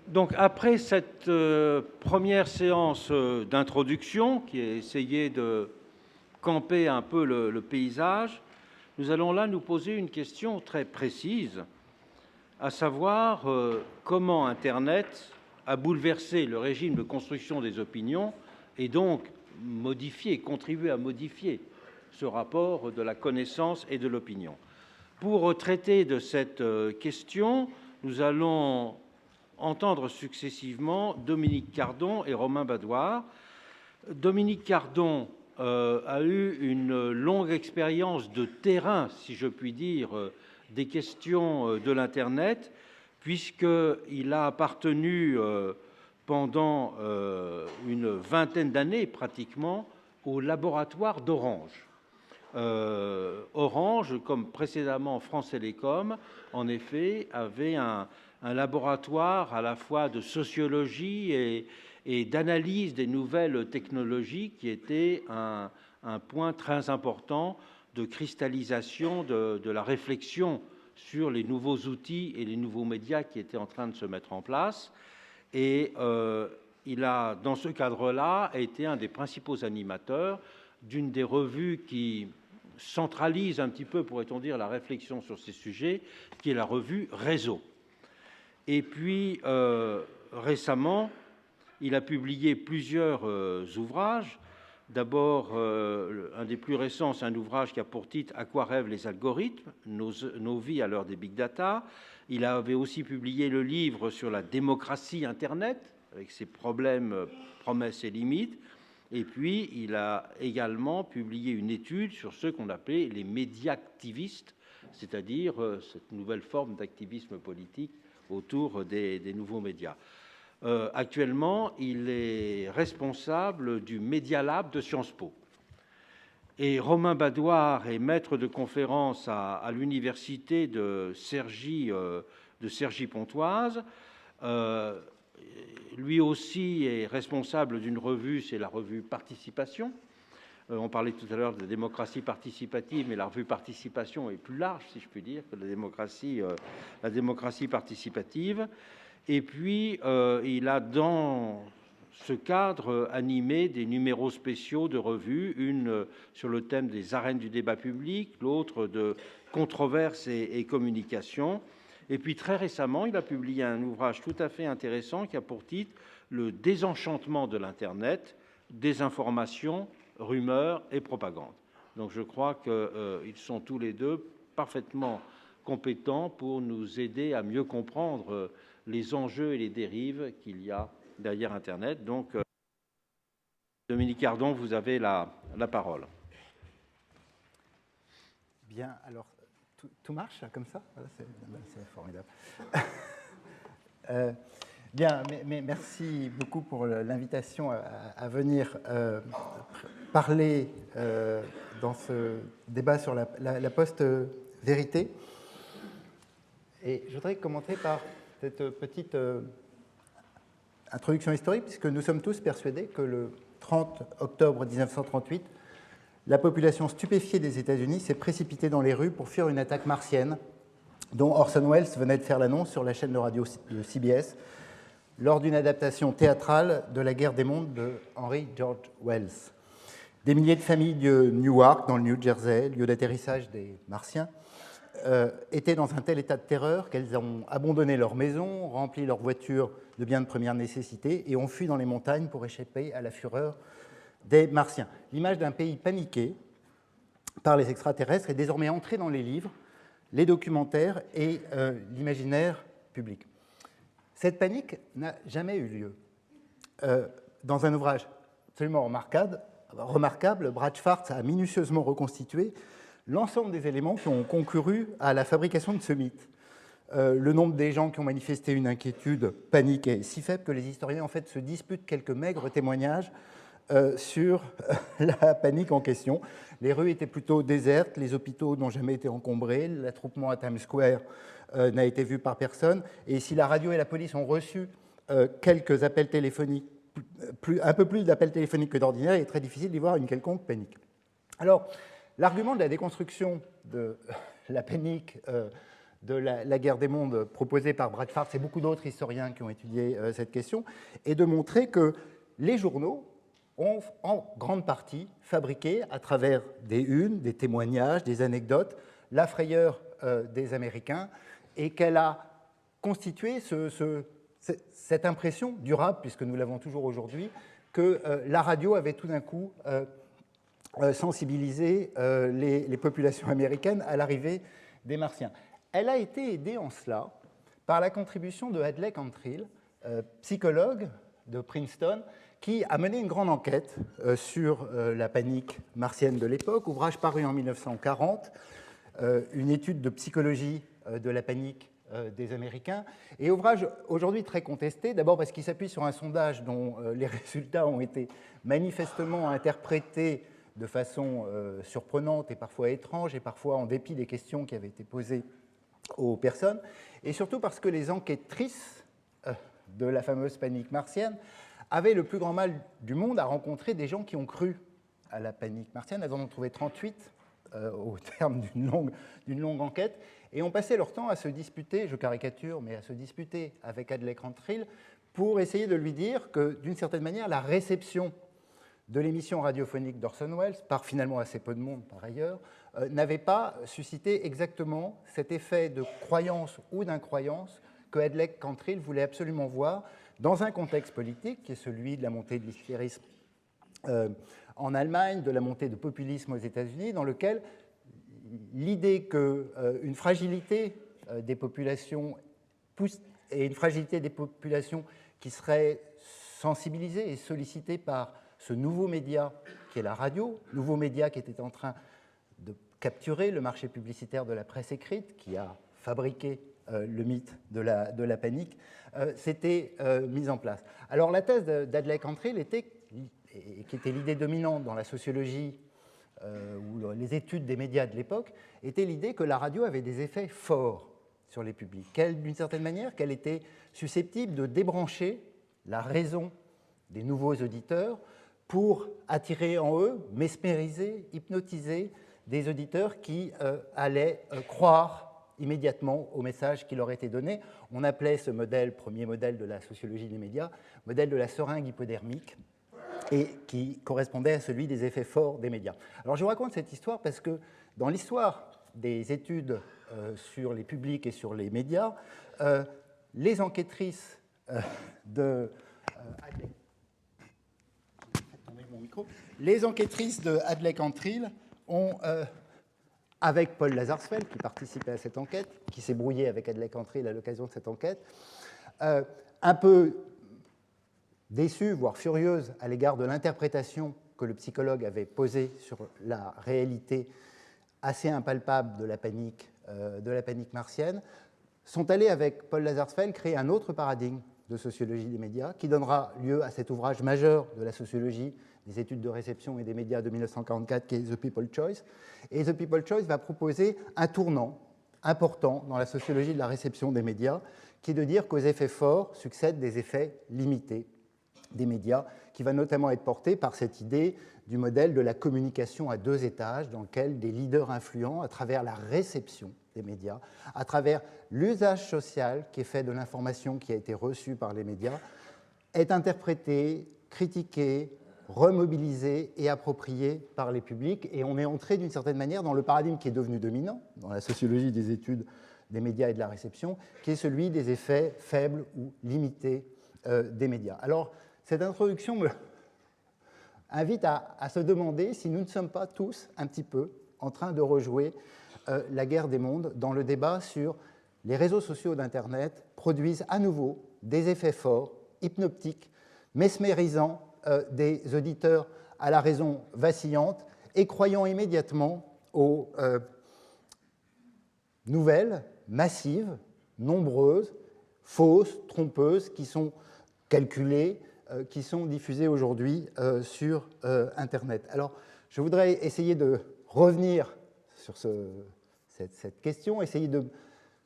Donc, après cette première séance d'introduction qui a essayé de camper un peu le paysage, nous allons là nous poser une question très précise, à savoir comment Internet a bouleversé le régime de construction des opinions et donc contribué à modifier ce rapport de la connaissance et de l'opinion. Pour traiter de cette question, nous allons entendre successivement Dominique Cardon et Romain Badoir. Dominique Cardon a eu une longue expérience de terrain, si je puis dire, des questions de l'Internet, puisqu'il a appartenu pendant une vingtaine d'années pratiquement au laboratoire d'Orange. Orange, comme précédemment France Télécom, en effet, avait un laboratoire à la fois de sociologie et d'analyse des nouvelles technologies qui était un point très important de cristallisation de la réflexion sur les nouveaux outils et les nouveaux médias qui étaient en train de se mettre en place. Et il a, dans ce cadre-là, été un des principaux animateurs d'une des revues qui centralise un petit peu, pourrait-on dire, la réflexion sur ces sujets, qui est la revue Réseau. Et puis, récemment, il a publié plusieurs ouvrages. D'abord, un des plus récents, c'est un ouvrage qui a pour titre « À quoi rêvent les algorithmes ? Nos vies à l'heure des big data ». Il avait aussi publié le livre sur la démocratie Internet, avec ses problèmes, promesses et limites. Et puis, il a également publié une étude sur ce qu'on appelait les médias activistes, c'est-à-dire cette nouvelle forme d'activisme politique autour des nouveaux médias. Actuellement, il est responsable du Media Lab de Sciences Po. Et Romain Badoir est maître de conférence à l'université de Cergy-Pontoise. Lui aussi est responsable d'une revue, c'est la revue Participation. On parlait tout à l'heure de la démocratie participative, mais la revue Participation est plus large, si je puis dire, que la démocratie participative. Et puis, il a dans ce cadre animé des numéros spéciaux de revues, une sur le thème des arènes du débat public, l'autre de controverses et communication. Et puis très récemment, il a publié un ouvrage tout à fait intéressant qui a pour titre « Le désenchantement de l'Internet, désinformation, rumeurs et propagande ». Donc je crois qu'ils sont tous les deux parfaitement compétents pour nous aider à mieux comprendre les enjeux et les dérives qu'il y a derrière Internet. Donc, Dominique Cardon, vous avez la parole. Bien, alors, tout marche comme ça? C'est formidable. Bien, mais merci beaucoup pour l'invitation à venir parler dans ce débat sur la post-vérité. Et je voudrais commencer par cette petite introduction historique, puisque nous sommes tous persuadés que le 30 octobre 1938, la population stupéfiée des États-Unis s'est précipitée dans les rues pour fuir une attaque martienne dont Orson Welles venait de faire l'annonce sur la chaîne de radio de CBS lors d'une adaptation théâtrale de La guerre des mondes de Henry George Wells. Des milliers de familles de Newark, dans le New Jersey, lieu d'atterrissage des Martiens, étaient dans un tel état de terreur qu'elles ont abandonné leurs maisons, rempli leurs voitures de biens de première nécessité et ont fui dans les montagnes pour échapper à la fureur des Martiens. L'image d'un pays paniqué par les extraterrestres est désormais entrée dans les livres, les documentaires et l'imaginaire public. Cette panique n'a jamais eu lieu. Dans un ouvrage absolument remarquable, Brad Schwartz a minutieusement reconstitué l'ensemble des éléments qui ont concouru à la fabrication de ce mythe. Le nombre des gens qui ont manifesté une inquiétude, panique est si faible que les historiens en fait, se disputent quelques maigres témoignages sur la panique en question. Les rues étaient plutôt désertes, les hôpitaux n'ont jamais été encombrés, l'attroupement à Times Square n'a été vu par personne. Et si la radio et la police ont reçu quelques appels téléphoniques, un peu plus d'appels téléphoniques que d'ordinaire, il est très difficile d'y voir une quelconque panique. Alors, l'argument de la déconstruction de la panique de la guerre des mondes proposée par Brad Farts et beaucoup d'autres historiens qui ont étudié cette question, est de montrer que les journaux ont en grande partie fabriqué, à travers des unes, des témoignages, des anecdotes, la frayeur des Américains, et qu'elle a constitué cette impression durable, puisque nous l'avons toujours aujourd'hui, que la radio avait tout d'un coup sensibilisé les populations américaines à l'arrivée des Martiens. Elle a été aidée en cela par la contribution de Hadley Cantrill, psychologue de Princeton, qui a mené une grande enquête sur la panique martienne de l'époque, ouvrage paru en 1940, une étude de psychologie de la panique des Américains, et ouvrage aujourd'hui très contesté, d'abord parce qu'il s'appuie sur un sondage dont les résultats ont été manifestement interprétés de façon surprenante et parfois étrange, et parfois en dépit des questions qui avaient été posées aux personnes, et surtout parce que les enquêtrices de la fameuse panique martienne avaient le plus grand mal du monde à rencontrer des gens qui ont cru à la panique martienne. Elles en ont trouvé 38 au terme d'une longue enquête, et ont passé leur temps à se disputer, je caricature, mais à se disputer avec Hadley Cantrill pour essayer de lui dire que, d'une certaine manière, la réception de l'émission radiophonique d'Orson Welles, par finalement assez peu de monde par ailleurs, n'avait pas suscité exactement cet effet de croyance ou d'incroyance que Hadley Cantrill voulait absolument voir dans un contexte politique qui est celui de la montée de l'hystérisme en Allemagne, de la montée de populisme aux États-Unis, dans lequel l'idée qu'une fragilité des populations et une fragilité des populations qui seraient sensibilisées et sollicitées par ce nouveau média qui est la radio, nouveau média qui était en train de capturer le marché publicitaire de la presse écrite, qui a fabriqué le mythe de la panique, s'était mise en place. Alors la thèse d'Hadley Cantrill qui était l'idée dominante dans la sociologie ou les études des médias de l'époque, était l'idée que la radio avait des effets forts sur les publics, d'une certaine manière, qu'elle était susceptible de débrancher la raison des nouveaux auditeurs pour attirer en eux, mesmériser, hypnotiser des auditeurs qui allaient croire immédiatement au message qui leur était donné. On appelait ce modèle, premier modèle de la sociologie des médias, modèle de la seringue hypodermique, et qui correspondait à celui des effets forts des médias. Alors je vous raconte cette histoire parce que dans l'histoire des études sur les publics et sur les médias, les enquêtrices de Hadley Cantrill ont, avec Paul Lazarsfeld, qui participait à cette enquête, qui s'est brouillé avec Hadley Cantrill à l'occasion de cette enquête, un peu déçue, voire furieuse à l'égard de l'interprétation que le psychologue avait posée sur la réalité assez impalpable de la panique martienne, sont allés avec Paul Lazarsfeld créer un autre paradigme de sociologie des médias qui donnera lieu à cet ouvrage majeur de la sociologie des études de réception et des médias de 1944 qui est The People's Choice. Et The People's Choice va proposer un tournant important dans la sociologie de la réception des médias qui est de dire qu'aux effets forts succèdent des effets limités des médias, qui va notamment être porté par cette idée du modèle de la communication à deux étages, dans lequel des leaders influents, à travers la réception des médias, à travers l'usage social qui est fait de l'information qui a été reçue par les médias, est interprété, critiqué, remobilisé et approprié par les publics. Et on est entré d'une certaine manière dans le paradigme qui est devenu dominant dans la sociologie des études des médias et de la réception, qui est celui des effets faibles ou limités des médias. Alors, cette introduction me invite à se demander si nous ne sommes pas tous un petit peu en train de rejouer la guerre des mondes dans le débat sur les réseaux sociaux d'Internet produisent à nouveau des effets forts, hypnotiques, mesmérisant des auditeurs à la raison vacillante et croyant immédiatement aux nouvelles massives, nombreuses, fausses, trompeuses, qui sont calculées, qui sont diffusées aujourd'hui sur Internet. Alors, je voudrais essayer de revenir sur cette question, essayer de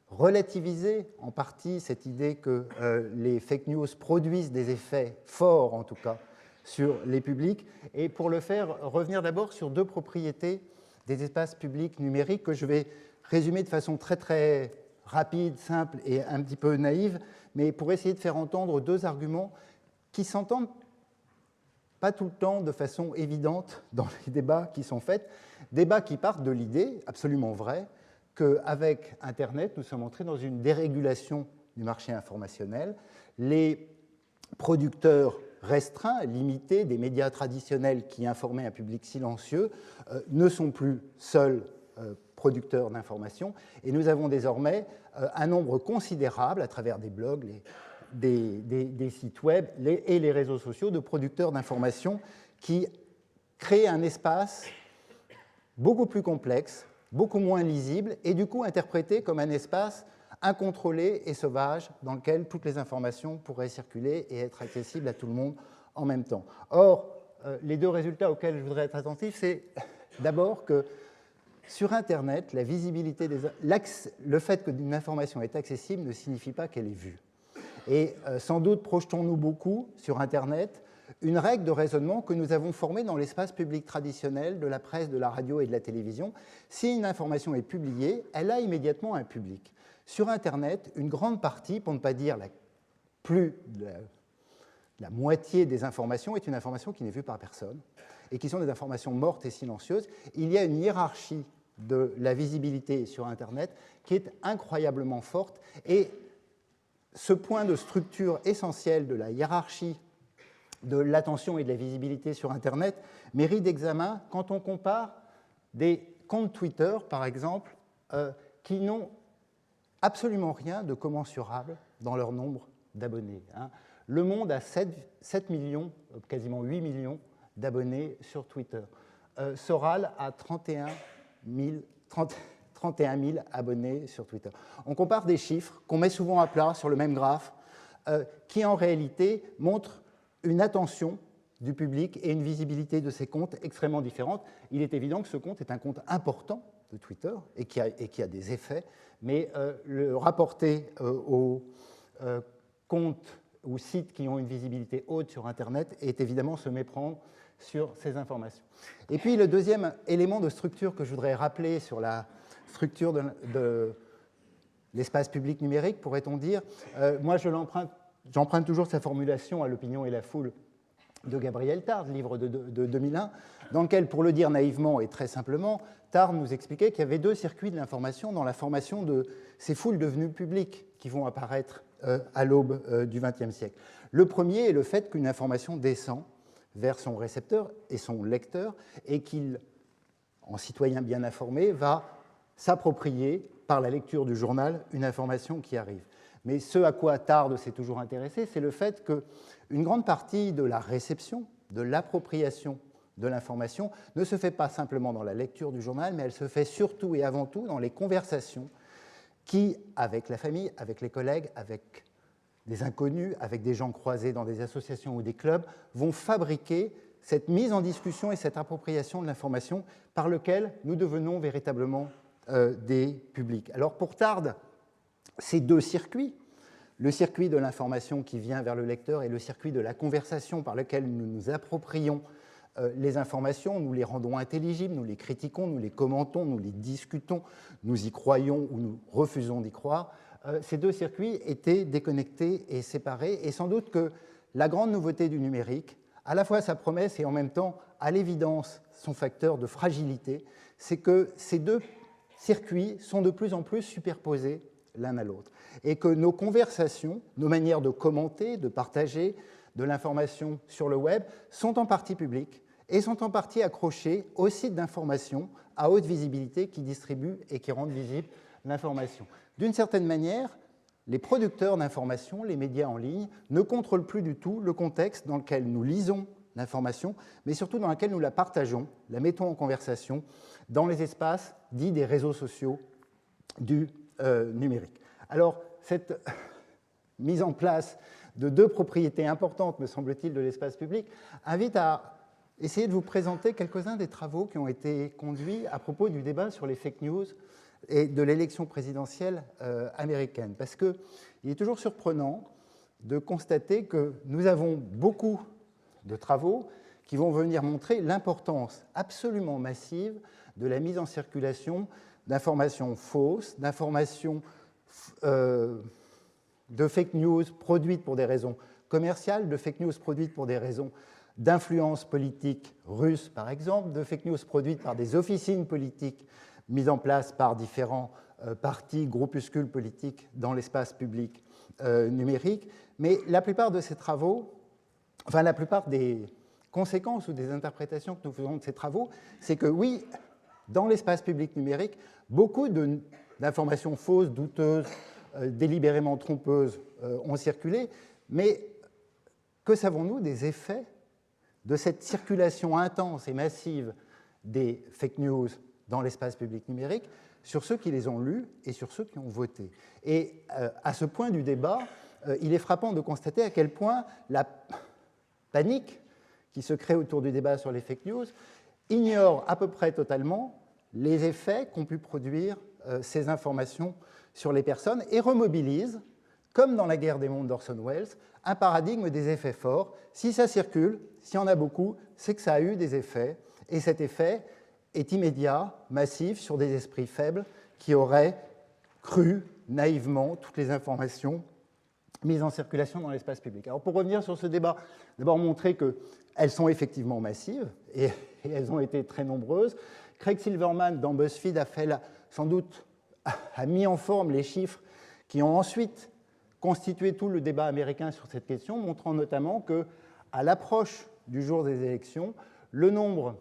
relativiser en partie cette idée que les fake news produisent des effets forts, en tout cas, sur les publics, et pour le faire, revenir d'abord sur deux propriétés des espaces publics numériques que je vais résumer de façon très, très rapide, simple et un petit peu naïve, mais pour essayer de faire entendre deux arguments qui s'entendent pas tout le temps de façon évidente dans les débats qui sont faits, débats qui partent de l'idée, absolument vraie, qu'avec Internet, nous sommes entrés dans une dérégulation du marché informationnel. Les producteurs restreints, limités, des médias traditionnels qui informaient un public silencieux, ne sont plus seuls producteurs d'informations, et nous avons désormais un nombre considérable, à travers des blogs, des sites web et les réseaux sociaux, de producteurs d'informations qui créent un espace beaucoup plus complexe, beaucoup moins lisible, et du coup interprété comme un espace incontrôlé et sauvage dans lequel toutes les informations pourraient circuler et être accessibles à tout le monde en même temps. Or, les deux résultats auxquels je voudrais être attentif, c'est d'abord que sur Internet, la visibilité le fait qu'une information est accessible ne signifie pas qu'elle est vue. Et sans doute projetons-nous beaucoup sur Internet une règle de raisonnement que nous avons formée dans l'espace public traditionnel de la presse, de la radio et de la télévision. Si une information est publiée, elle a immédiatement un public. Sur Internet, une grande partie, pour ne pas dire la moitié des informations, est une information qui n'est vue par personne et qui sont des informations mortes et silencieuses. Il y a une hiérarchie de la visibilité sur Internet qui est incroyablement forte, et ce point de structure essentiel de la hiérarchie de l'attention et de la visibilité sur Internet mérite d'examen quand on compare des comptes Twitter, par exemple, qui n'ont absolument rien de commensurable dans leur nombre d'abonnés. Le Monde a 7 millions, quasiment 8 millions d'abonnés sur Twitter. Soral a 31 000 abonnés sur Twitter. On compare des chiffres qu'on met souvent à plat sur le même graphe, qui en réalité montrent une attention du public et une visibilité de ces comptes extrêmement différentes. Il est évident que ce compte est un compte important de Twitter et qui a des effets, mais le rapporter aux comptes ou sites qui ont une visibilité haute sur Internet est évidemment se méprendre sur ces informations. Et puis le deuxième élément de structure que je voudrais rappeler sur la structure de l'espace public numérique, pourrait-on dire, moi j'emprunte toujours sa formulation à l'opinion et la foule de Gabriel Tarde, livre de 2001, dans lequel, pour le dire naïvement et très simplement, Tarde nous expliquait qu'il y avait deux circuits de l'information dans la formation de ces foules devenues publiques qui vont apparaître à l'aube du XXe siècle. Le premier est le fait qu'une information descend vers son récepteur et son lecteur, et qu'il, en citoyen bien informé, va s'approprier par la lecture du journal une information qui arrive. Mais ce à quoi Tarde s'est toujours intéressé, c'est le fait qu'une grande partie de la réception, de l'appropriation de l'information ne se fait pas simplement dans la lecture du journal, mais elle se fait surtout et avant tout dans les conversations qui, avec la famille, avec les collègues, avec des inconnus, avec des gens croisés dans des associations ou des clubs, vont fabriquer cette mise en discussion et cette appropriation de l'information par lequel nous devenons véritablement des publics. Alors pour Tarde, ces deux circuits, le circuit de l'information qui vient vers le lecteur et le circuit de la conversation par lequel nous nous approprions les informations, nous les rendons intelligibles, nous les critiquons, nous les commentons, nous les discutons, nous y croyons ou nous refusons d'y croire, ces deux circuits étaient déconnectés et séparés, et sans doute que la grande nouveauté du numérique, à la fois sa promesse et en même temps, à l'évidence, son facteur de fragilité, c'est que ces deux circuits sont de plus en plus superposés l'un à l'autre, et que nos conversations, nos manières de commenter, de partager de l'information sur le web sont en partie publiques et sont en partie accrochées aux sites d'information à haute visibilité qui distribuent et qui rendent visible l'information. D'une certaine manière, les producteurs d'information, les médias en ligne, ne contrôlent plus du tout le contexte dans lequel nous lisons l'information, mais surtout dans lequel nous la partageons, la mettons en conversation dans les espaces dits des réseaux sociaux du numérique. Alors, cette mise en place de deux propriétés importantes, me semble-t-il, de l'espace public, invite à essayer de vous présenter quelques-uns des travaux qui ont été conduits à propos du débat sur les fake news et de l'élection présidentielle américaine. Parce qu'il est toujours surprenant de constater que nous avons beaucoup de travaux qui vont venir montrer l'importance absolument massive de la mise en circulation d'informations fausses, d'informations de fake news produites pour des raisons commerciales, de fake news produites pour des raisons d'influence politique russe, par exemple, de fake news produites par des officines politiques mises en place par différents partis, groupuscules politiques dans l'espace public numérique. Mais la plupart de ces travaux, enfin la plupart des conséquences ou des interprétations que nous faisons de ces travaux, c'est que oui, dans l'espace public numérique, beaucoup d'informations fausses, douteuses, délibérément trompeuses ont circulé, mais que savons-nous des effets de cette circulation intense et massive des fake news dans l'espace public numérique sur ceux qui les ont lus et sur ceux qui ont voté? Et à ce point du débat, il est frappant de constater à quel point la panique qui se crée autour du débat sur les fake news ignore à peu près totalement les effets qu'ont pu produire ces informations sur les personnes et remobilise, comme dans La guerre des mondes d'Orson Welles, un paradigme des effets forts. Si ça circule, s'il y en a beaucoup, c'est que ça a eu des effets, et cet effet est immédiat, massif, sur des esprits faibles qui auraient cru naïvement toutes les informations mises en circulation dans l'espace public. Alors pour revenir sur ce débat, d'abord montrer qu'elles sont effectivement massives, et elles ont été très nombreuses. Craig Silverman, dans BuzzFeed, sans doute a mis en forme les chiffres qui ont ensuite constitué tout le débat américain sur cette question, montrant notamment qu'à l'approche du jour des élections, le nombre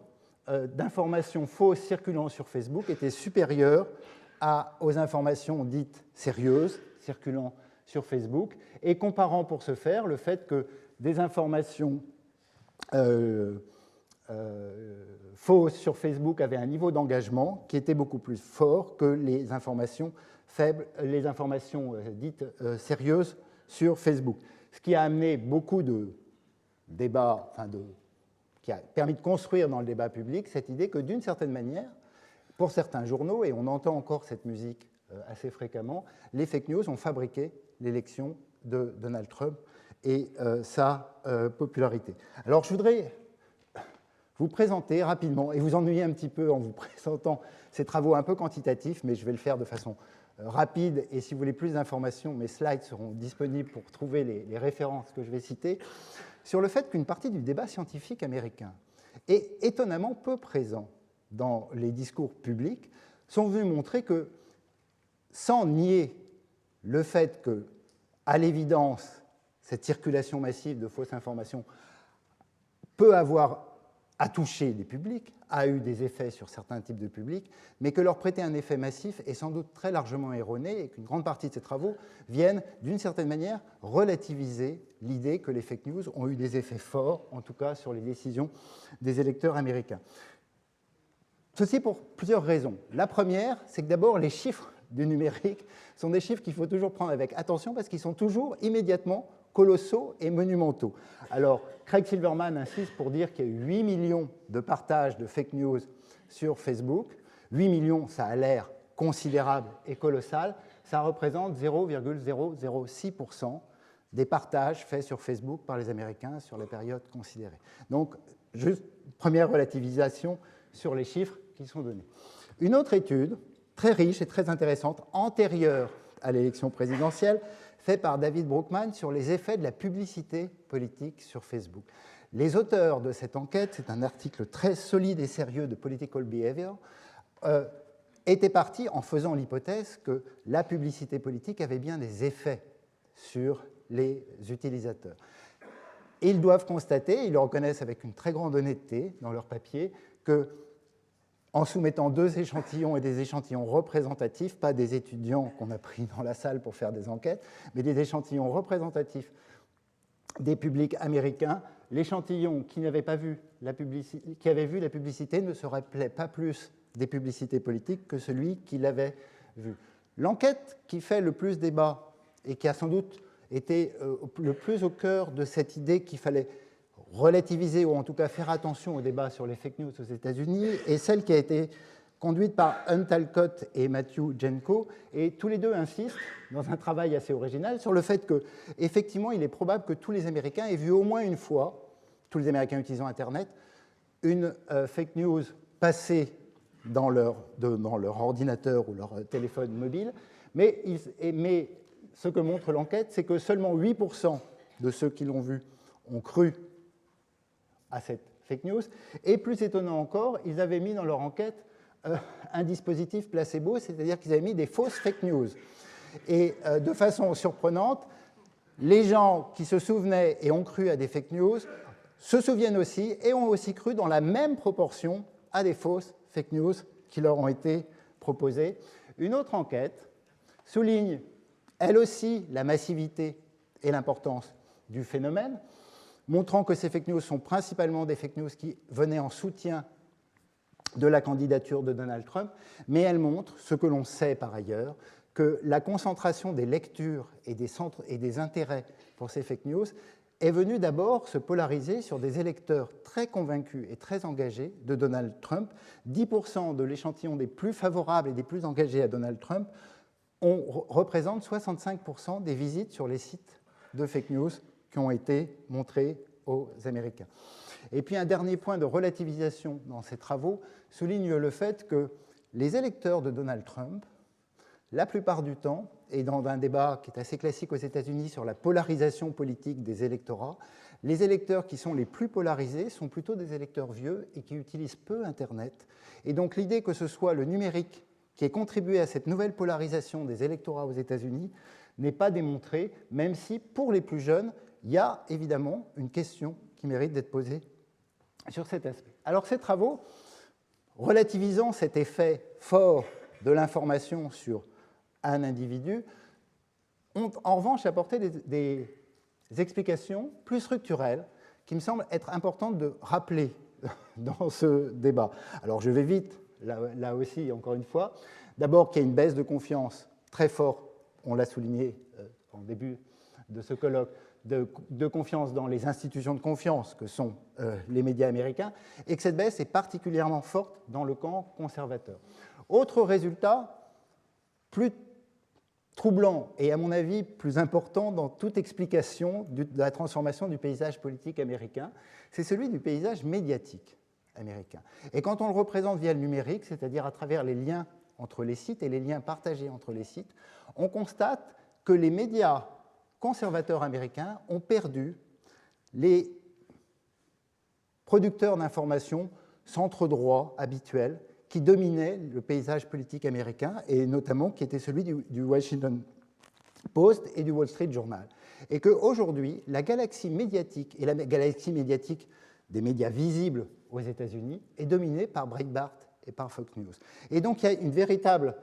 d'informations fausses circulant sur Facebook était supérieur aux informations dites sérieuses circulant sur Facebook, et comparant pour ce faire le fait que des informations fausses sur Facebook avaient un niveau d'engagement qui était beaucoup plus fort que les informations faibles, les informations dites sérieuses sur Facebook. Ce qui a amené beaucoup de débats, qui a permis de construire dans le débat public cette idée que d'une certaine manière, pour certains journaux, et on entend encore cette musique assez fréquemment, les fake news ont fabriqué l'élection de Donald Trump et sa popularité. Alors je voudrais vous présenter rapidement, et vous ennuyer un petit peu en vous présentant ces travaux un peu quantitatifs, mais je vais le faire de façon rapide, et si vous voulez plus d'informations, mes slides seront disponibles pour trouver les références que je vais citer, sur le fait qu'une partie du débat scientifique américain est étonnamment peu présent dans les discours publics, sont venus montrer que, sans nier le fait que, à l'évidence, cette circulation massive de fausses informations peut avoir à toucher des publics, a eu des effets sur certains types de publics, mais que leur prêter un effet massif est sans doute très largement erroné et qu'une grande partie de ces travaux viennent, d'une certaine manière, relativiser l'idée que les fake news ont eu des effets forts, en tout cas sur les décisions des électeurs américains. Ceci pour plusieurs raisons. La première, c'est que d'abord, les chiffres du numérique sont des chiffres qu'il faut toujours prendre avec attention parce qu'ils sont toujours immédiatement colossaux et monumentaux. Alors, Craig Silverman insiste pour dire qu'il y a eu 8 millions de partages de fake news sur Facebook. 8 millions, ça a l'air considérable et colossal. Ça représente 0,006% des partages faits sur Facebook par les Américains sur la période considérée. Donc, juste première relativisation sur les chiffres qui sont donnés. Une autre étude, très riche et très intéressante, antérieure à l'élection présidentielle, fait par David Brookman sur les effets de la publicité politique sur Facebook. Les auteurs de cette enquête, c'est un article très solide et sérieux de Political Behavior, étaient partis en faisant l'hypothèse que la publicité politique avait bien des effets sur les utilisateurs. Et ils doivent constater, ils le reconnaissent avec une très grande honnêteté dans leur papier, que en soumettant 2 échantillons et des échantillons représentatifs, pas des étudiants qu'on a pris dans la salle pour faire des enquêtes, mais des échantillons représentatifs des publics américains, l'échantillon qui n'avait pas vu la publicité, qui avait vu la publicité ne se rappelait pas plus des publicités politiques que celui qui l'avait vu. L'enquête qui fait le plus débat et qui a sans doute été le plus au cœur de cette idée qu'il fallait relativiser ou en tout cas faire attention au débat sur les fake news aux États-Unis est celle qui a été conduite par Hunt Alcott et Matthew Jenko, et tous les deux insistent, dans un travail assez original, sur le fait qu'effectivement, il est probable que tous les Américains aient vu au moins une fois, tous les Américains utilisant Internet, une fake news passer dans leur ordinateur ou leur téléphone mobile, Mais ce que montre l'enquête, c'est que seulement 8% de ceux qui l'ont vu ont cru à cette fake news. Et plus étonnant encore, ils avaient mis dans leur enquête un dispositif placebo, c'est-à-dire qu'ils avaient mis des fausses fake news. Et de façon surprenante, les gens qui se souvenaient et ont cru à des fake news se souviennent aussi et ont aussi cru dans la même proportion à des fausses fake news qui leur ont été proposées. Une autre enquête souligne, elle aussi, la massivité et l'importance du phénomène, montrant que ces fake news sont principalement des fake news qui venaient en soutien de la candidature de Donald Trump, mais elle montre, ce que l'on sait par ailleurs, que la concentration des lectures et des centres et des intérêts pour ces fake news est venue d'abord se polariser sur des électeurs très convaincus et très engagés de Donald Trump. 10% de l'échantillon des plus favorables et des plus engagés à Donald Trump représentent 65% des visites sur les sites de fake news qui ont été montrés aux Américains. Et puis un dernier point de relativisation dans ces travaux souligne le fait que les électeurs de Donald Trump, la plupart du temps, et dans un débat qui est assez classique aux États-Unis sur la polarisation politique des électorats, les électeurs qui sont les plus polarisés sont plutôt des électeurs vieux et qui utilisent peu Internet. Et donc l'idée que ce soit le numérique qui ait contribué à cette nouvelle polarisation des électorats aux États-Unis n'est pas démontrée, même si pour les plus jeunes, il y a évidemment une question qui mérite d'être posée sur cet aspect. Alors ces travaux, relativisant cet effet fort de l'information sur un individu, ont en revanche apporté des explications plus structurelles qui me semblent être importantes de rappeler dans ce débat. Alors je vais vite, là aussi, encore une fois. D'abord qu'il y a une baisse de confiance très forte, on l'a souligné en début de ce colloque, de confiance dans les institutions de confiance que sont les médias américains, et que cette baisse est particulièrement forte dans le camp conservateur. Autre résultat, plus troublant et à mon avis plus important dans toute explication de la transformation du paysage politique américain, c'est celui du paysage médiatique américain. Et quand on le représente via le numérique, c'est-à-dire à travers les liens entre les sites et les liens partagés entre les sites, on constate que les médias conservateurs américains ont perdu les producteurs d'informations centre-droit habituels qui dominaient le paysage politique américain et notamment qui était celui du Washington Post et du Wall Street Journal. Et qu'aujourd'hui, la galaxie médiatique et la galaxie médiatique des médias visibles aux États-Unis est dominée par Breitbart et par Fox News. Et donc il y a une véritable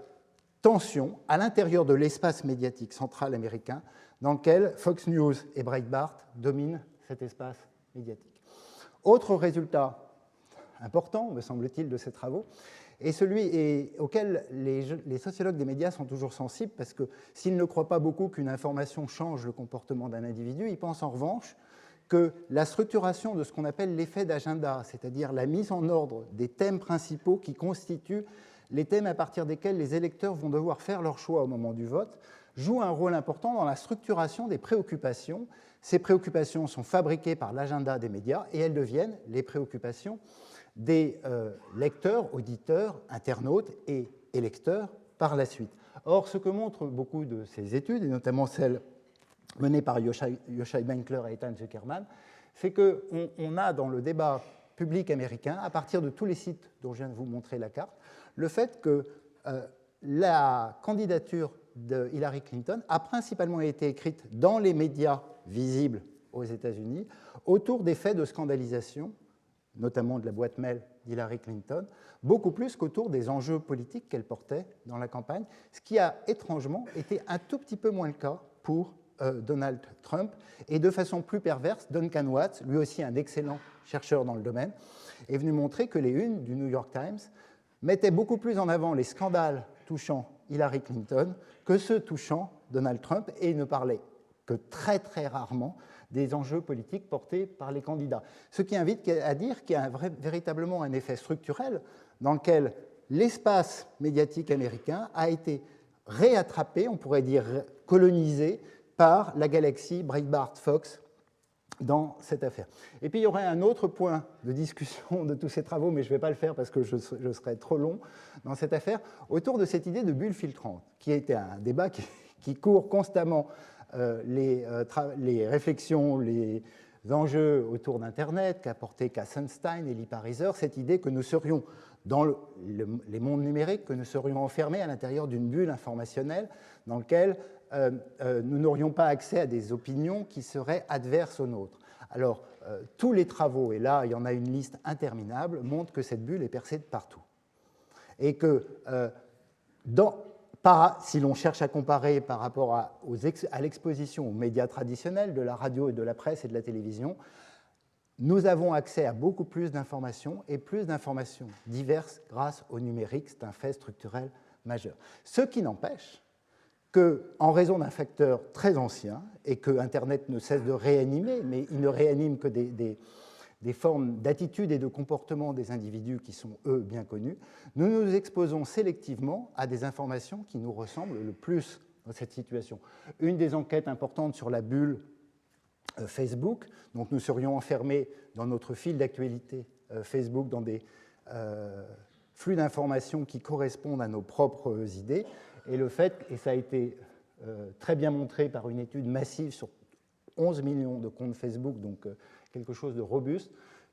tension à l'intérieur de l'espace médiatique central américain dans lequel Fox News et Breitbart dominent cet espace médiatique. Autre résultat important, me semble-t-il, de ces travaux, est celui auquel les sociologues des médias sont toujours sensibles, parce que s'ils ne croient pas beaucoup qu'une information change le comportement d'un individu, ils pensent en revanche que la structuration de ce qu'on appelle l'effet d'agenda, c'est-à-dire la mise en ordre des thèmes principaux qui constituent les thèmes à partir desquels les électeurs vont devoir faire leur choix au moment du vote, joue un rôle important dans la structuration des préoccupations. Ces préoccupations sont fabriquées par l'agenda des médias et elles deviennent les préoccupations des lecteurs, auditeurs, internautes et électeurs par la suite. Or, ce que montrent beaucoup de ces études, et notamment celles menées par Yochai Benkler et Ethan Zuckerman, c'est qu'on a dans le débat public américain, à partir de tous les sites dont je viens de vous montrer la carte, le fait que la candidature de Hillary Clinton a principalement été écrite dans les médias visibles aux États-Unis autour des faits de scandalisation, notamment de la boîte mail d'Hillary Clinton, beaucoup plus qu'autour des enjeux politiques qu'elle portait dans la campagne, ce qui a étrangement été un tout petit peu moins le cas pour Donald Trump. Et de façon plus perverse, Duncan Watts, lui aussi un excellent chercheur dans le domaine, est venu montrer que les unes du New York Times mettaient beaucoup plus en avant les scandales touchant Hillary Clinton que ceux touchant Donald Trump et ne parlaient que très très rarement des enjeux politiques portés par les candidats. Ce qui invite à dire qu'il y a véritablement un effet structurel dans lequel l'espace médiatique américain a été réattrapé, on pourrait dire colonisé, par la galaxie Breitbart-Fox dans cette affaire. Et puis il y aurait un autre point de discussion de tous ces travaux, mais je ne vais pas le faire parce que je serais trop long dans cette affaire, autour de cette idée de bulle filtrante, qui était un débat qui court constamment les réflexions, les enjeux autour d'Internet, qu'a porté Kassenstein et Lee Pariser, cette idée que nous serions, dans les mondes numériques, que nous serions enfermés à l'intérieur d'une bulle informationnelle dans laquelle nous n'aurions pas accès à des opinions qui seraient adverses aux nôtres. Alors, tous les travaux, et là, il y en a une liste interminable, montrent que cette bulle est percée de partout. Et que, si l'on cherche à comparer par rapport à l'exposition aux médias traditionnels, de la radio et de la presse et de la télévision, nous avons accès à beaucoup plus d'informations et plus d'informations diverses grâce au numérique. C'est un fait structurel majeur. Ce qui n'empêche qu'en raison d'un facteur très ancien, et que Internet ne cesse de réanimer, mais il ne réanime que des formes d'attitude et de comportement des individus qui sont, eux, bien connus, nous nous exposons sélectivement à des informations qui nous ressemblent le plus dans cette situation. Une des enquêtes importantes sur la bulle Facebook, donc nous serions enfermés dans notre fil d'actualité Facebook, dans des flux d'informations qui correspondent à nos propres idées, et le fait, et ça a été très bien montré par une étude massive sur 11 millions de comptes Facebook, donc quelque chose de robuste,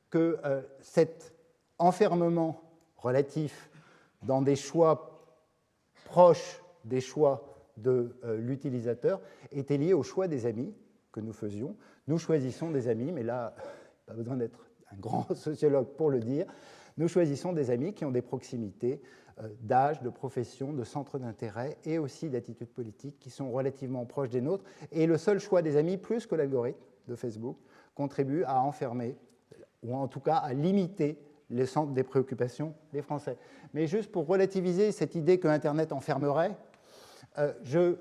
que cet enfermement relatif dans des choix proches des choix de l'utilisateur était lié au choix des amis que nous faisions. Nous choisissons des amis, mais là, pas besoin d'être un grand sociologue pour le dire, nous choisissons des amis qui ont des proximités d'âge, de profession, de centre d'intérêt et aussi d'attitudes politiques qui sont relativement proches des nôtres. Et le seul choix des amis, plus que l'algorithme de Facebook, contribue à enfermer, ou en tout cas à limiter les centres des préoccupations des Français. Mais juste pour relativiser cette idée que Internet enfermerait, je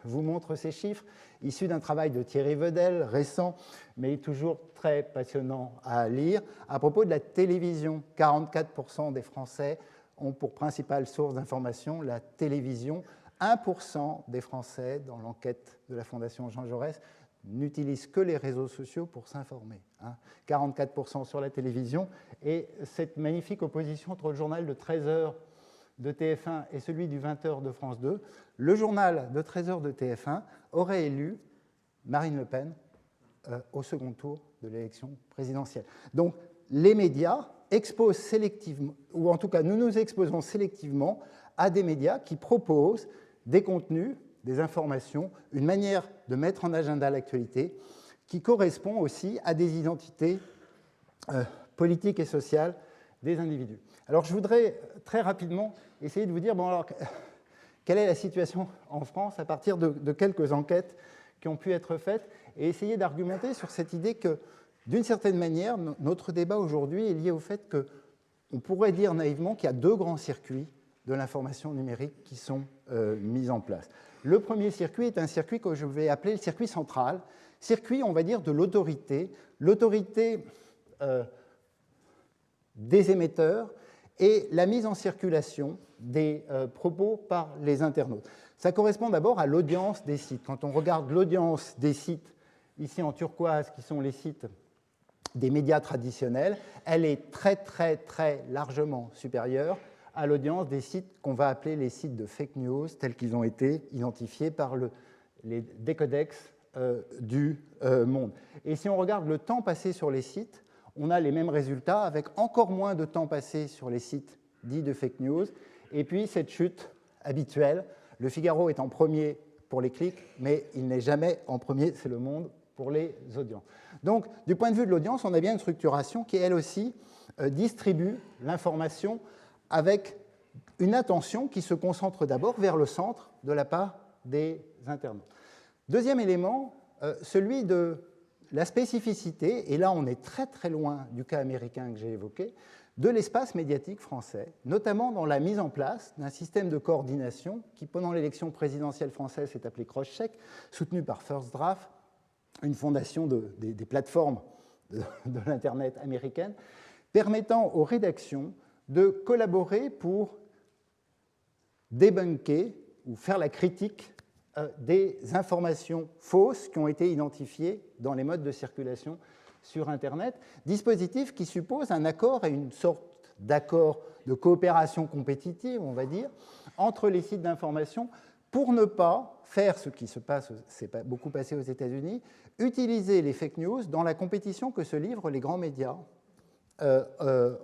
vous montre ces chiffres issus d'un travail de Thierry Vedel, récent, mais toujours très passionnant à lire, à propos de la télévision. 44% des Français ont pour principale source d'information la télévision. 1% des Français, dans l'enquête de la Fondation Jean Jaurès, n'utilisent que les réseaux sociaux pour s'informer. 44% sur la télévision. Et cette magnifique opposition entre le journal de 13h de TF1 et celui du 20h de France 2, le journal de 13h de TF1 aurait élu Marine Le Pen au second tour de l'élection présidentielle. Donc, les médias exposent sélectivement, ou en tout cas, nous nous exposons sélectivement à des médias qui proposent des contenus, des informations, une manière de mettre en agenda l'actualité qui correspond aussi à des identités politiques et sociales des individus. Alors, je voudrais très rapidement essayer de vous dire, bon, alors, quelle est la situation en France à partir de quelques enquêtes qui ont pu être faites et essayer d'argumenter sur cette idée que, d'une certaine manière, notre débat aujourd'hui est lié au fait qu'on pourrait dire naïvement qu'il y a deux grands circuits de l'information numérique qui sont mis en place. Le premier circuit est un circuit que je vais appeler le circuit central, circuit, on va dire, de l'autorité des émetteurs et la mise en circulation des propos par les internautes. Ça correspond d'abord à l'audience des sites. Quand on regarde l'audience des sites, ici en turquoise, qui sont les sites des médias traditionnels, elle est très, très, très largement supérieure à l'audience des sites qu'on va appeler les sites de fake news, tels qu'ils ont été identifiés par les Decodex du monde. Et si on regarde le temps passé sur les sites, on a les mêmes résultats avec encore moins de temps passé sur les sites dits de fake news. Et puis cette chute habituelle, le Figaro est en premier pour les clics, mais il n'est jamais en premier, c'est Le Monde, pour les audiences. Donc, du point de vue de l'audience, on a bien une structuration qui, elle aussi, distribue l'information avec une attention qui se concentre d'abord vers le centre de la part des internautes. Deuxième élément, celui de la spécificité, et là on est très très loin du cas américain que j'ai évoqué, de l'espace médiatique français, notamment dans la mise en place d'un système de coordination qui, pendant l'élection présidentielle française, s'est appelé Crosscheck, soutenu par First Draft, une fondation des plateformes de l'Internet américaine, permettant aux rédactions de collaborer pour débunker ou faire la critique des informations fausses qui ont été identifiées dans les modes de circulation sur Internet, dispositif qui suppose un accord et une sorte d'accord de coopération compétitive, on va dire, entre les sites d'information pour ne pas faire ce qui se passe, c'est beaucoup passé aux États-Unis, utiliser les fake news dans la compétition que se livrent les grands médias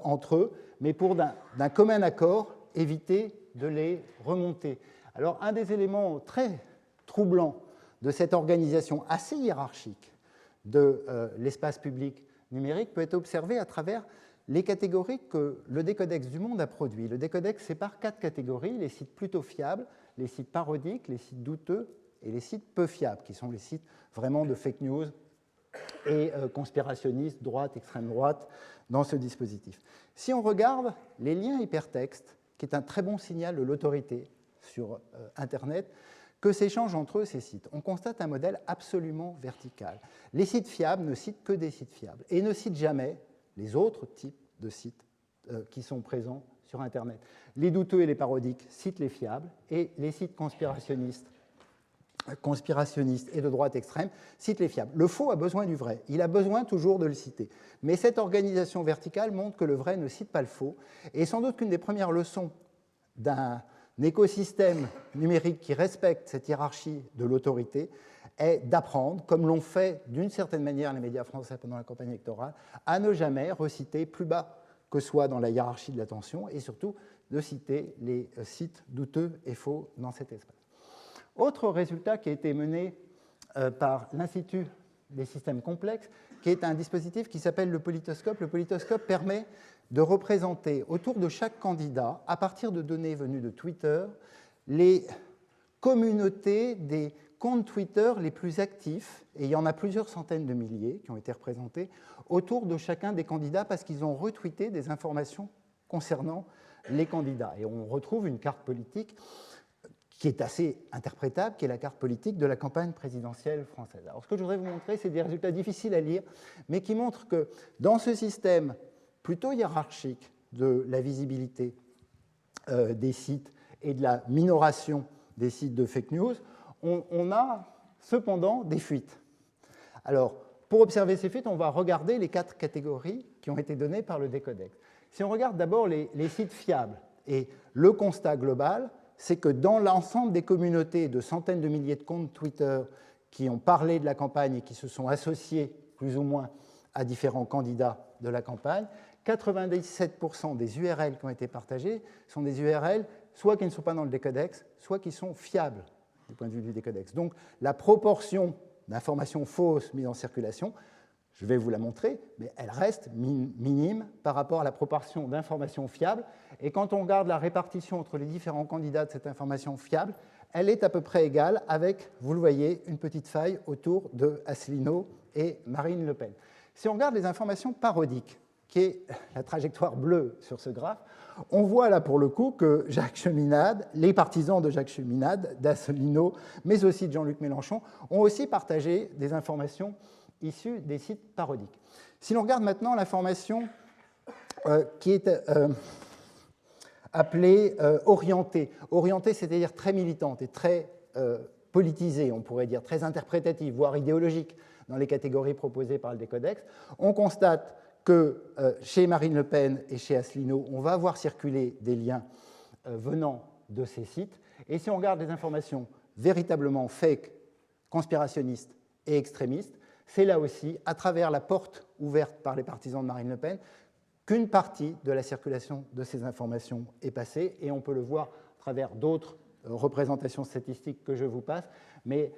entre eux, mais pour d'un commun accord éviter de les remonter. Alors, un des éléments très troublants de cette organisation assez hiérarchique de l'espace public numérique peut être observé à travers les catégories que le Décodex du Monde a produit. Le Décodex sépare 4 catégories, les sites plutôt fiables, les sites parodiques, les sites douteux et les sites peu fiables, qui sont les sites vraiment de fake news et conspirationnistes, droite, extrême droite, dans ce dispositif. Si on regarde les liens hypertextes, qui est un très bon signal de l'autorité sur Internet, que s'échangent entre eux ces sites, on constate un modèle absolument vertical. Les sites fiables ne citent que des sites fiables et ne citent jamais les autres types de sites qui sont présents sur Internet. Les douteux et les parodiques citent les fiables et les sites conspirationnistes et de droite extrême citent les fiables. Le faux a besoin du vrai, il a besoin toujours de le citer. Mais cette organisation verticale montre que le vrai ne cite pas le faux, et sans doute qu'une des premières leçons d'un écosystème numérique qui respecte cette hiérarchie de l'autorité est d'apprendre, comme l'ont fait d'une certaine manière les médias français pendant la campagne électorale, à ne jamais reciter plus bas que soit dans la hiérarchie de l'attention, et surtout de citer les sites douteux et faux dans cet espace. Autre résultat qui a été mené par l'Institut des systèmes complexes, qui est un dispositif qui s'appelle le politoscope. Le politoscope permet de représenter autour de chaque candidat, à partir de données venues de Twitter, les communautés des comptes Twitter les plus actifs, et il y en a plusieurs centaines de milliers qui ont été représentés, autour de chacun des candidats parce qu'ils ont retweeté des informations concernant les candidats. Et on retrouve une carte politique qui est assez interprétable, qui est la carte politique de la campagne présidentielle française. Alors, ce que je voudrais vous montrer, c'est des résultats difficiles à lire, mais qui montrent que dans ce système plutôt hiérarchique de la visibilité des sites et de la minoration des sites de fake news, on a cependant des fuites. Alors, pour observer ces fuites, on va regarder les 4 catégories qui ont été données par le Décodex. Si on regarde d'abord les sites fiables, et le constat global, c'est que dans l'ensemble des communautés de centaines de milliers de comptes Twitter qui ont parlé de la campagne et qui se sont associés plus ou moins à différents candidats de la campagne, 97% des URL qui ont été partagées sont des URL soit qui ne sont pas dans le Décodex, soit qui sont fiables du point de vue du Décodex. Donc la proportion d'informations fausses mises en circulation, je vais vous la montrer, mais elle reste minime par rapport à la proportion d'informations fiables. Et quand on regarde la répartition entre les différents candidats de cette information fiable, elle est à peu près égale avec, vous le voyez, une petite faille autour de Asselineau et Marine Le Pen. Si on regarde les informations parodiques, qui est la trajectoire bleue sur ce graphe, on voit là pour le coup que Jacques Cheminade, les partisans de Jacques Cheminade, d'Asselineau, mais aussi de Jean-Luc Mélenchon, ont aussi partagé des informations issues des sites parodiques. Si l'on regarde maintenant l'information qui est appelée orientée, orientée c'est-à-dire très militante et très politisée, on pourrait dire, très interprétative, voire idéologique dans les catégories proposées par le Décodex, on constate que chez Marine Le Pen et chez Asselineau, on va voir circuler des liens venant de ces sites. Et si on regarde les informations véritablement fake, conspirationnistes et extrémistes, c'est là aussi, à travers la porte ouverte par les partisans de Marine Le Pen, qu'une partie de la circulation de ces informations est passée. Et on peut le voir à travers d'autres représentations statistiques que je vous passe. Mais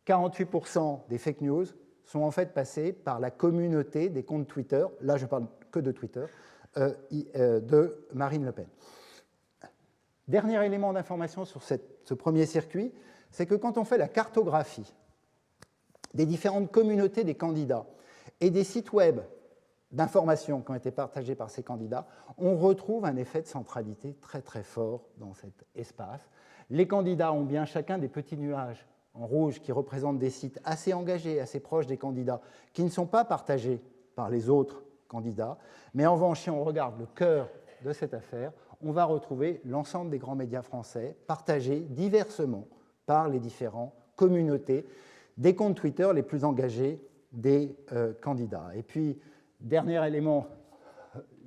48% des fake news sont en fait passés par la communauté des comptes Twitter, là je parle que de Twitter, de Marine Le Pen. Dernier élément d'information sur ce premier circuit, c'est que quand on fait la cartographie des différentes communautés des candidats et des sites web d'information qui ont été partagés par ces candidats, on retrouve un effet de centralité très très fort dans cet espace. Les candidats ont bien chacun des petits nuages en rouge qui représentent des sites assez engagés, assez proches des candidats, qui ne sont pas partagés par les autres candidats. Mais en revanche, si on regarde le cœur de cette affaire, on va retrouver l'ensemble des grands médias français partagés diversement par les différentes communautés des comptes Twitter les plus engagés des candidats. Et puis, dernier élément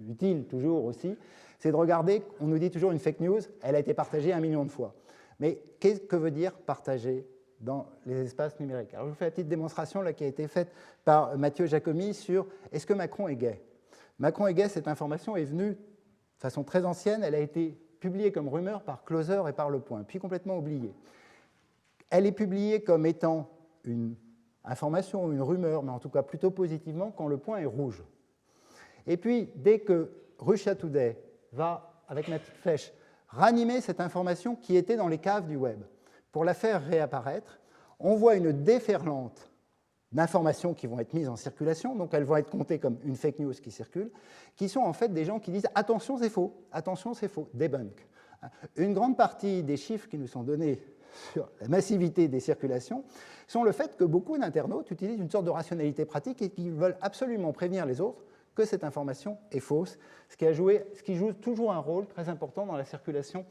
utile toujours aussi, c'est de regarder, on nous dit toujours une fake news, elle a été partagée 1 million de fois. Mais qu'est-ce que veut dire partager dans les espaces numériques? Alors, je vous fais la petite démonstration là, qui a été faite par Mathieu Jacomy sur est-ce que Macron est gay? Macron est gay, cette information est venue de façon très ancienne, elle a été publiée comme rumeur par Closer et par Le Point, puis complètement oubliée. Elle est publiée comme étant une information ou une rumeur, mais en tout cas plutôt positivement, quand Le Point est rouge. Et puis, dès que Russia Today va, avec ma petite flèche, ranimer cette information qui était dans les caves du web, pour la faire réapparaître, on voit une déferlante d'informations qui vont être mises en circulation, donc elles vont être comptées comme une fake news qui circule, qui sont en fait des gens qui disent « attention, c'est faux, debunk ». Une grande partie des chiffres qui nous sont donnés sur la massivité des circulations sont le fait que beaucoup d'internautes utilisent une sorte de rationalité pratique et qui veulent absolument prévenir les autres que cette information est fausse, ce qui joue toujours un rôle très important dans la circulation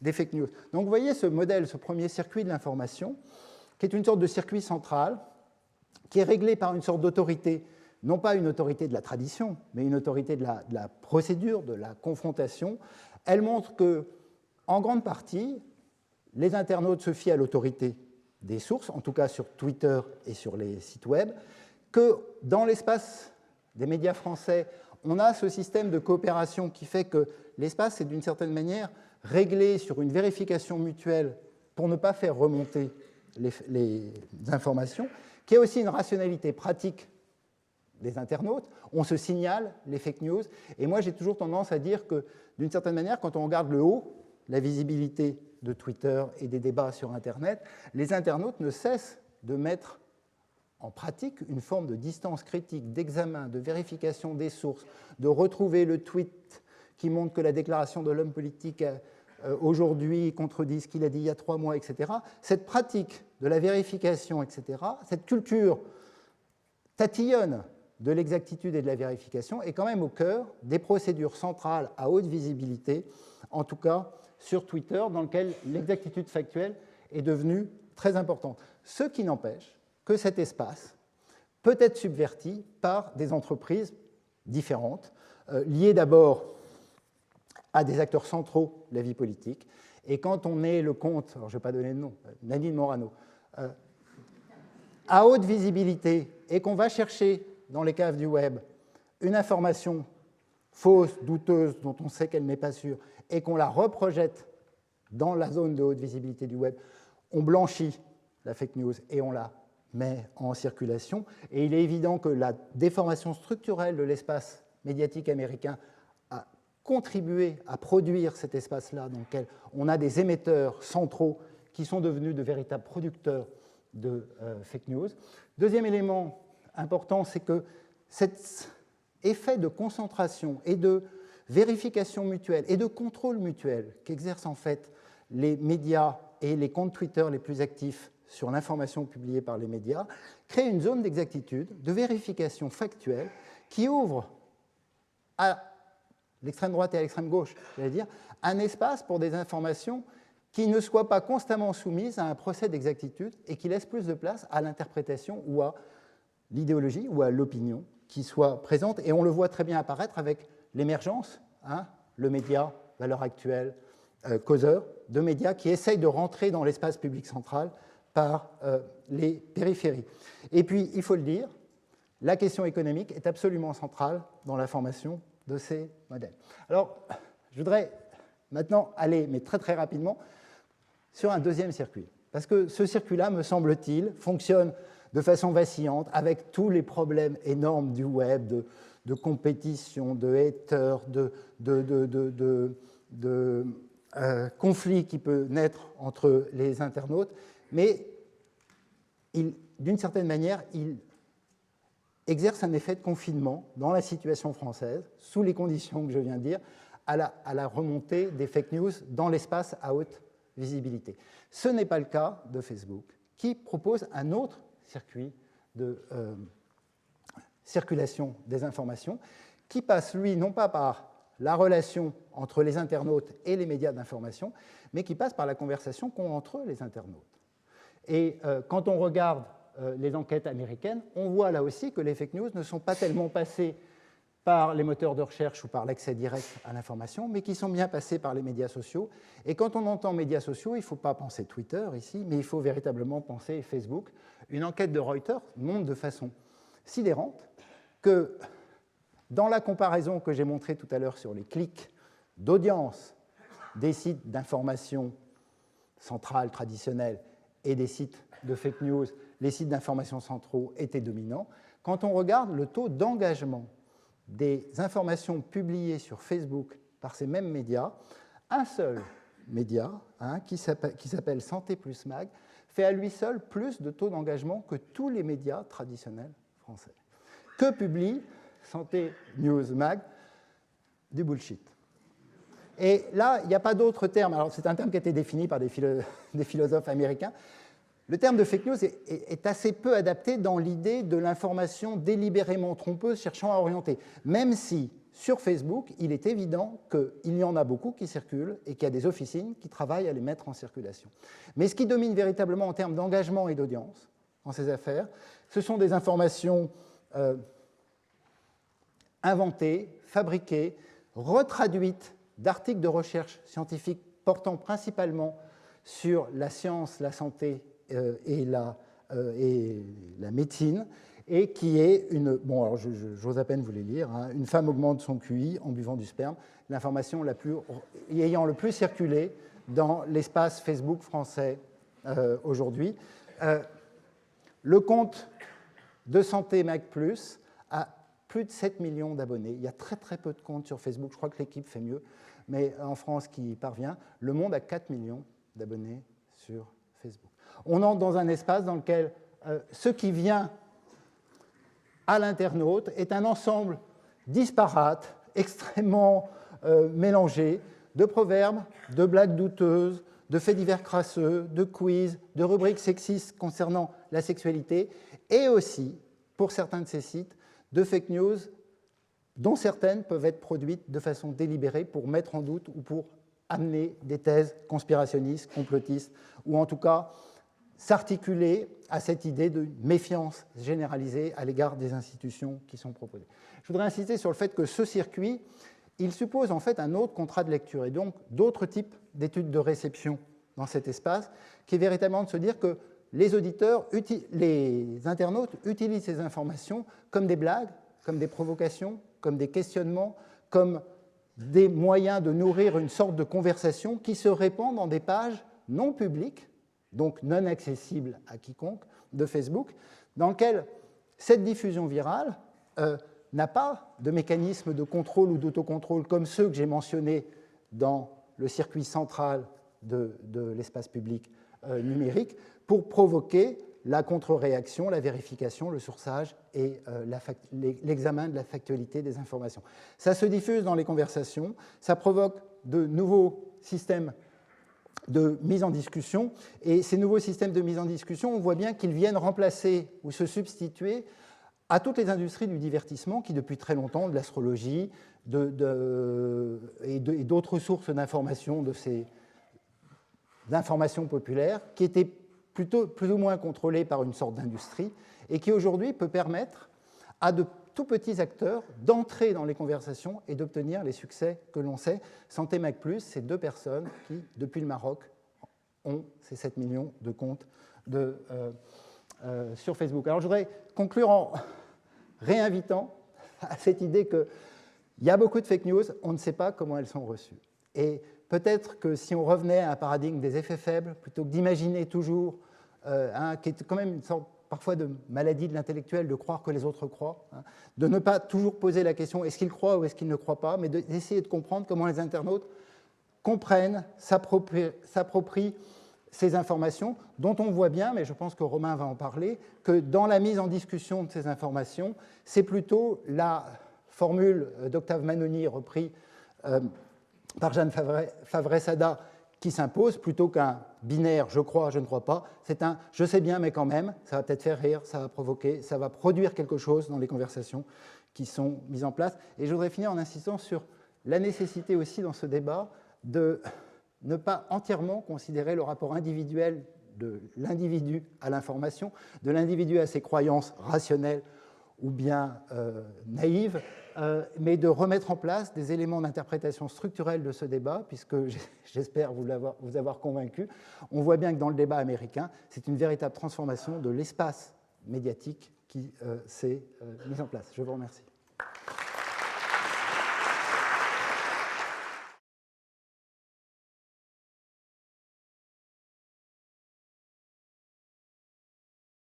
des fake news. Donc vous voyez ce modèle, ce premier circuit de l'information, qui est une sorte de circuit central, qui est réglé par une sorte d'autorité, non pas une autorité de la tradition, mais une autorité de la procédure, de la confrontation. Elle montre que, en grande partie, les internautes se fient à l'autorité des sources, en tout cas sur Twitter et sur les sites web, que dans l'espace des médias français, on a ce système de coopération qui fait que l'espace est d'une certaine manière réglé sur une vérification mutuelle pour ne pas faire remonter les informations, qui est aussi une rationalité pratique des internautes. On se signale les fake news. Et moi, j'ai toujours tendance à dire que, d'une certaine manière, quand on regarde le haut, la visibilité de Twitter et des débats sur Internet, les internautes ne cessent de mettre en pratique une forme de distance critique, d'examen, de vérification des sources, de retrouver le tweet qui montre que la déclaration de l'homme politique aujourd'hui contredit ce qu'il a dit il y a 3 mois, etc. Cette pratique de la vérification, etc., cette culture tatillonne de l'exactitude et de la vérification est quand même au cœur des procédures centrales à haute visibilité, en tout cas sur Twitter, dans lequel l'exactitude factuelle est devenue très importante. Ce qui n'empêche que cet espace peut être subverti par des entreprises différentes, liées d'abord à des acteurs centraux de la vie politique. Et quand on est le compte, alors je ne vais pas donner de nom, Nadine Morano, à haute visibilité, et qu'on va chercher dans les caves du web une information fausse, douteuse, dont on sait qu'elle n'est pas sûre, et qu'on la reprojette dans la zone de haute visibilité du web, on blanchit la fake news et on la met en circulation. Et il est évident que la déformation structurelle de l'espace médiatique américain a contribué à produire cet espace-là dans lequel on a des émetteurs centraux qui sont devenus de véritables producteurs de fake news. Deuxième élément important, c'est que cet effet de concentration et de vérification mutuelle et de contrôle mutuel qu'exercent en fait les médias et les comptes Twitter les plus actifs sur l'information publiée par les médias, crée une zone d'exactitude, de vérification factuelle qui ouvre à l'extrême droite et à l'extrême gauche, j'allais dire, un espace pour des informations qui ne soient pas constamment soumises à un procès d'exactitude et qui laissent plus de place à l'interprétation ou à l'idéologie ou à l'opinion qui soit présente. Et on le voit très bien apparaître avec l'émergence, le média, à l'heure actuelle, causeur, de médias qui essayent de rentrer dans l'espace public central par les périphéries. Et puis, il faut le dire, la question économique est absolument centrale dans la formation de ces modèles. Alors, je voudrais maintenant aller, mais très très rapidement, sur un deuxième circuit. Parce que ce circuit-là, me semble-t-il, fonctionne de façon vacillante avec tous les problèmes énormes du web, de compétition, de haters, de conflits qui peut naître entre les internautes. Mais d'une certaine manière, il exerce un effet de confinement dans la situation française, sous les conditions que je viens de dire, à la remontée des fake news dans l'espace à haute visibilité. Ce n'est pas le cas de Facebook, qui propose un autre circuit de circulation des informations, qui passe, lui, non pas par la relation entre les internautes et les médias d'information, mais qui passe par la conversation qu'ont entre eux les internautes. Et quand on regarde les enquêtes américaines, on voit là aussi que les fake news ne sont pas tellement passées par les moteurs de recherche ou par l'accès direct à l'information, mais qui sont bien passés par les médias sociaux. Et quand on entend médias sociaux, il ne faut pas penser Twitter ici, mais il faut véritablement penser Facebook. Une enquête de Reuters montre de façon sidérante que dans la comparaison que j'ai montrée tout à l'heure sur les clics d'audience des sites d'information centrales traditionnels et des sites de fake news, les sites d'information centraux étaient dominants. Quand on regarde le taux d'engagement des informations publiées sur Facebook par ces mêmes médias, un seul média, qui s'appelle Santé Plus Mag, fait à lui seul plus de taux d'engagement que tous les médias traditionnels français. Que publie Santé News Mag? Du bullshit. Et là, il n'y a pas d'autre terme. Alors, c'est un terme qui a été défini par des philosophes américains. Le terme de fake news est assez peu adapté dans l'idée de l'information délibérément trompeuse cherchant à orienter. Même si, sur Facebook, il est évident qu'il y en a beaucoup qui circulent et qu'il y a des officines qui travaillent à les mettre en circulation. Mais ce qui domine véritablement en termes d'engagement et d'audience dans ces affaires, ce sont des informations inventées, fabriquées, retraduites d'articles de recherche scientifique portant principalement sur la science, la santé et la médecine, et qui est une... Bon, alors j'ose à peine vous les lire. Une femme augmente son QI en buvant du sperme, l'information ayant le plus circulé dans l'espace Facebook français aujourd'hui. Le compte de Santé Mag Plus a plus de 7 millions d'abonnés. Il y a très très peu de comptes sur Facebook. Je crois que l'équipe fait mieux, mais en France qui y parvient. Le Monde a 4 millions d'abonnés sur Facebook. On entre dans un espace dans lequel ce qui vient à l'internaute est un ensemble disparate, extrêmement mélangé, de proverbes, de blagues douteuses, de faits divers crasseux, de quiz, de rubriques sexistes concernant la sexualité, et aussi, pour certains de ces sites, de fake news dont certaines peuvent être produites de façon délibérée pour mettre en doute ou pour amener des thèses conspirationnistes, complotistes, ou en tout cas s'articuler à cette idée de méfiance généralisée à l'égard des institutions qui sont proposées. Je voudrais insister sur le fait que ce circuit, il suppose en fait un autre contrat de lecture et donc d'autres types d'études de réception dans cet espace, qui est véritablement de se dire que les auditeurs, les internautes utilisent ces informations comme des blagues, comme des provocations, comme des questionnements, comme des moyens de nourrir une sorte de conversation qui se répand dans des pages non publiques, donc non accessibles à quiconque, de Facebook, dans lequel cette diffusion virale n'a pas de mécanisme de contrôle ou d'autocontrôle comme ceux que j'ai mentionnés dans le circuit central de l'espace public numérique, pour provoquer la contre-réaction, la vérification, le sourçage et l'examen de la factualité des informations. Ça se diffuse dans les conversations, ça provoque de nouveaux systèmes de mise en discussion, et ces nouveaux systèmes de mise en discussion, on voit bien qu'ils viennent remplacer ou se substituer à toutes les industries du divertissement qui, depuis très longtemps, de l'astrologie et d'autres sources d'informations, de ces informations populaires, qui étaient plus ou moins contrôlées par une sorte d'industrie, et qui aujourd'hui peut permettre à de tout petits acteurs d'entrer dans les conversations et d'obtenir les succès que l'on sait. Santé Mag Plus, c'est 2 personnes qui, depuis le Maroc, ont ces 7 millions de comptes sur Facebook. Alors je voudrais conclure en réinvitant à cette idée qu'il y a beaucoup de fake news, on ne sait pas comment elles sont reçues. Et peut-être que si on revenait à un paradigme des effets faibles, plutôt que d'imaginer toujours, qui est quand même une sorte parfois de maladie de l'intellectuel, de croire que les autres croient, de ne pas toujours poser la question est-ce qu'ils croient ou est-ce qu'ils ne croient pas, mais d'essayer de comprendre comment les internautes comprennent, s'approprient ces informations, dont on voit bien, mais je pense que Romain va en parler, que dans la mise en discussion de ces informations, c'est plutôt la formule d'Octave Manoni reprise par Jeanne Favret-Sada qui s'impose, plutôt qu'un binaire « je crois, je ne crois pas », c'est un « je sais bien, mais quand même », ça va peut-être faire rire, ça va provoquer, ça va produire quelque chose dans les conversations qui sont mises en place. Et je voudrais finir en insistant sur la nécessité aussi dans ce débat de ne pas entièrement considérer le rapport individuel de l'individu à l'information, de l'individu à ses croyances rationnelles ou bien naïves, mais de remettre en place des éléments d'interprétation structurelle de ce débat, puisque j'espère vous avoir convaincu. On voit bien que dans le débat américain, c'est une véritable transformation de l'espace médiatique qui s'est mise en place. Je vous remercie.